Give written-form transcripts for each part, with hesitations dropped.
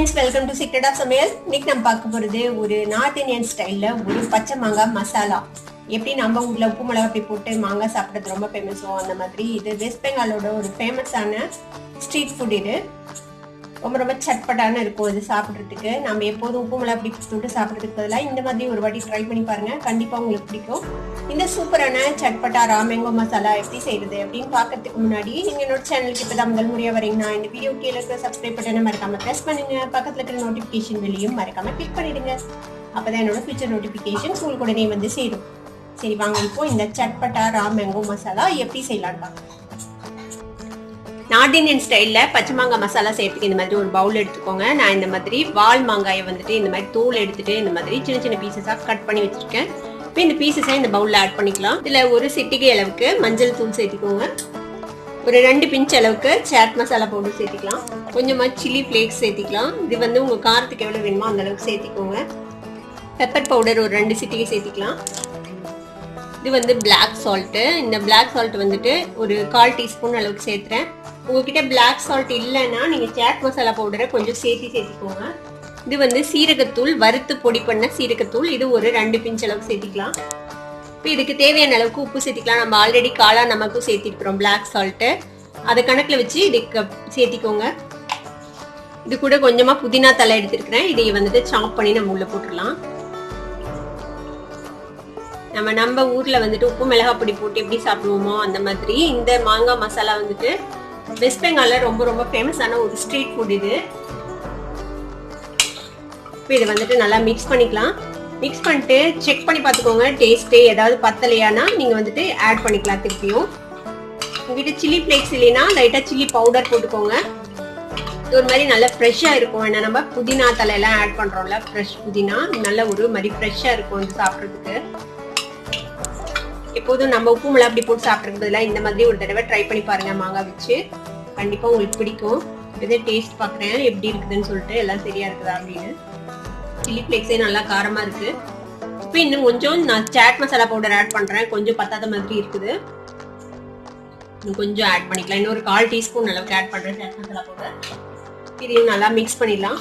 Friends, welcome to secret of Samayal. இன்னைக்கு நம்ம பார்க்க போகிறது ஒரு நார்த் இந்தியன் ஸ்டைலில் ஒரு பச்சை மாங்காய் மசாலா. எப்படி நம்ம ஊரில் உப்பு மிளகா அப்படி போட்டு மாங்காய் சாப்பிட்றது ரொம்ப ஃபேமஸோ அந்த மாதிரி இது வெஸ்ட் பெங்காலோட ஒரு ஃபேமஸான ஸ்ட்ரீட் ஃபுட். இது ரொம்ப ரொம்ப சட்பட்டான இருக்கும். இது சாப்பிட்றதுக்கு நம்ம எப்போதும் உப்பு மிளகா அப்படி போட்டு சாப்பிட்றதுக்கு பதிலாக இந்த மாதிரி ஒரு வாட்டி ட்ரை பண்ணி பாருங்கள். கண்டிப்பாக உங்களுக்கு பிடிக்கும். இந்த சூப்பரான சட்பட்டா ராமேங்கோ மசாலா எப்படி செய்யறது அப்படின்னு பார்க்கறதுக்கு முன்னாடி நீங்கள் என்னோட சேனலுக்கு இப்போ தான் முதல் முறையாக வரீங்கன்னா இந்த வீடியோ கீழே இருக்கிற சப்ஸ்கிரைப் பட்டனை மறக்காம ப்ரெஸ் பண்ணுங்க. பக்கத்தில் இருக்கிற நோட்டிஃபிகேஷன் வெளியும் மறக்காம கிளிக் பண்ணிடுங்க. அப்போதான் என்னோட ஃபியூச்சர் நோட்டிஃபிகேஷன் உங்களுக்கு உடனே வந்து சேரும். சரி வாங்க, இப்போ இந்த சட்பட்டா ராமேங்கோ மசாலா எப்படி செய்யலான்னு பார்க்கலாம். நார்த் இந்தியன் ஸ்டைலில் பச்சை மாங்காய் மசாலா செய்யறதுக்கு இந்த மாதிரி ஒரு பவுல் எடுத்துக்கோங்க. நான் இந்த மாதிரி வால் மாங்காயை வந்துட்டு இந்த மாதிரி தோல் எடுத்துட்டு இந்த மாதிரி சின்ன சின்ன பீசஸாக கட் பண்ணி வச்சிருக்கேன். இப்போ இந்த பீசஸை இந்த பவுலில் ஆட் பண்ணிக்கலாம். இதில் ஒரு சிட்டிகை அளவுக்கு மஞ்சள் தூள் சேர்த்திக்கோங்க. ஒரு 2 பிஞ்ச் அளவுக்கு சாட் மசாலா பவுடர் சேர்த்திக்கலாம். கொஞ்சமாக சில்லி ஃப்ளேக்ஸ் சேர்த்திக்கலாம். இது வந்து உங்கள் காரத்துக்கு எவ்வளோ வேணுமோ அந்த அளவுக்கு சேர்த்திக்கோங்க. பெப்பர் பவுடர் ஒரு 2 சிட்டிகை சேர்த்திக்கலாம். இது வந்து பிளாக் சால்ட்டு. இந்த பிளாக் சால்ட் வந்துட்டு ஒரு 1/4 டீஸ்பூன் அளவுக்கு சேர்த்துறேன். உங்ககிட்ட பிளாக் சால்ட் இல்லைன்னா நீங்கள் சாட் மசாலா பவுடரை கொஞ்சம் சேர்த்திக்கோங்க. இது வந்து சீரகத்தூள், வறுத்து பொடி பண்ண சீரகத்தூள். இது ஒரு 2 பிஞ்ச் அளவுக்கு சேர்த்திக்கலாம். இப்போ இதுக்கு தேவையான அளவுக்கு உப்பு சேர்த்திக்கலாம். நம்ம ஆல்ரெடி காளா நமக்கும் சேர்த்திருக்கிறோம் பிளாக் சால்ட்டு. அதை கணக்கில் வச்சு இதுக்கு சேர்த்திக்கோங்க. இது கூட கொஞ்சமாக புதினா தலை எடுத்துருக்கிறேன். இதை வந்துட்டு சாப் பண்ணி நம்ம உள்ள போட்டுடலாம். நம்ம ஊரில் வந்துட்டு உப்பு மிளகா பொடி போட்டு எப்படி சாப்பிடுவோமோ அந்த மாதிரி இந்த மாங்காய் மசாலா வந்துட்டு வெஸ்ட் பெங்காலில் ரொம்ப ரொம்ப ஃபேமஸான ஒரு ஸ்ட்ரீட் ஃபுட் இது. இப்போ இதை வந்துட்டு நல்லா மிக்ஸ் பண்ணிக்கலாம். மிக்ஸ் பண்ணிட்டு செக் பண்ணி பார்த்துக்கோங்க. டேஸ்ட்டு ஏதாவது பத்தலையானா நீங்கள் வந்துட்டு ஆட் பண்ணிக்கலாம் திருப்பியும். உங்ககிட்ட சில்லி ஃப்ளேக்ஸ் இல்லைன்னா லைட்டாக சில்லி பவுடர் போட்டுக்கோங்க. இது ஒரு மாதிரி நல்லா ஃப்ரெஷ்ஷாக இருக்கும். ஏன்னா நம்ம புதினா தலையெல்லாம் ஆட் பண்ணுறோம்ல, ஃப்ரெஷ் புதினா நல்ல ஒரு மாதிரி ஃப்ரெஷ்ஷாக இருக்கும் வந்து சாப்பிட்றதுக்கு. எப்போதும் நம்ம உப்பு மிளகா அப்படி போட்டு சாப்பிட்றதுக்கு பதிலாக இந்த மாதிரி ஒரு தடவை ட்ரை பண்ணி பாருங்கள் மாங்காய் வச்சு. கண்டிப்பாக உங்களுக்கு பிடிக்கும். இதே டேஸ்ட் பார்க்குறேன் எப்படி இருக்குதுன்னு சொல்லிட்டு எல்லாம் சரியாக இருக்குதா அப்படின்னு. சில்லி ஃப்ளேக்ஸே நல்லா காரமாக இருக்குது. இப்போ இன்னும் கொஞ்சம் நான் சாட் மசாலா பவுடர் ஆட் பண்ணுறேன். கொஞ்சம் பத்தாத மாதிரி இருக்குது. இன்னும் கொஞ்சம் ஆட் பண்ணிக்கலாம். இன்னொரு 1/4 டீஸ்பூன் அளவுக்கு ஆட் பண்ணுறேன் சாட் மசாலா பவுடர். இதையும் நல்லா மிக்ஸ் பண்ணிடலாம்.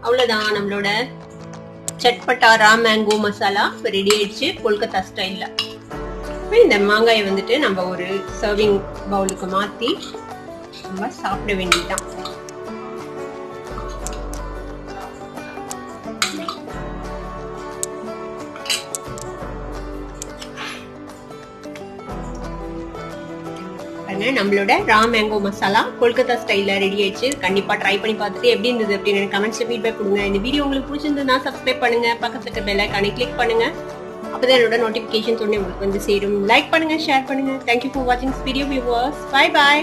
அவ்வளோதான், நம்மளோட சட்பட்டா ராமேங்கோ மசாலா இப்போ ரெடி ஆயிடுச்சு கொல்கத்தா ஸ்டைலில். இப்போ இந்த மாங்காயை வந்துட்டு நம்ம ஒரு சர்விங் பவுலுக்கு மாற்றி நம்ம சாப்பிட வேண்டியதுதான். நம்மளோட ராமேங்கோ மசாலா கொல்கத்தா ஸ்டைல்ல ரெடி ஆயிடுச்சு. கண்டிப்பா ட்ரை பண்ணி பார்த்துட்டு எப்படி இருந்தது அப்படின்னு கமெண்ட்ஸ்ல ஃபீட்பேக் கொடுங்க. இந்த வீடியோ உங்களுக்கு பிடிச்சிருந்ததுன்னா சப்ஸ்கிரைப் பண்ணுங்க. பக்கத்துல இருக்க பெல் ஐகானை கிளிக் பண்ணுங்க. அப்பதான் என்னோட நோட்டிபிகேஷன் உடனே உங்களுக்கு வந்து சேரும். லைக் பண்ணுங்க, ஷேர் பண்ணுங்க. தேங்க்யூ ஃபார் வாட்சிங் this video viewers. Bye bye.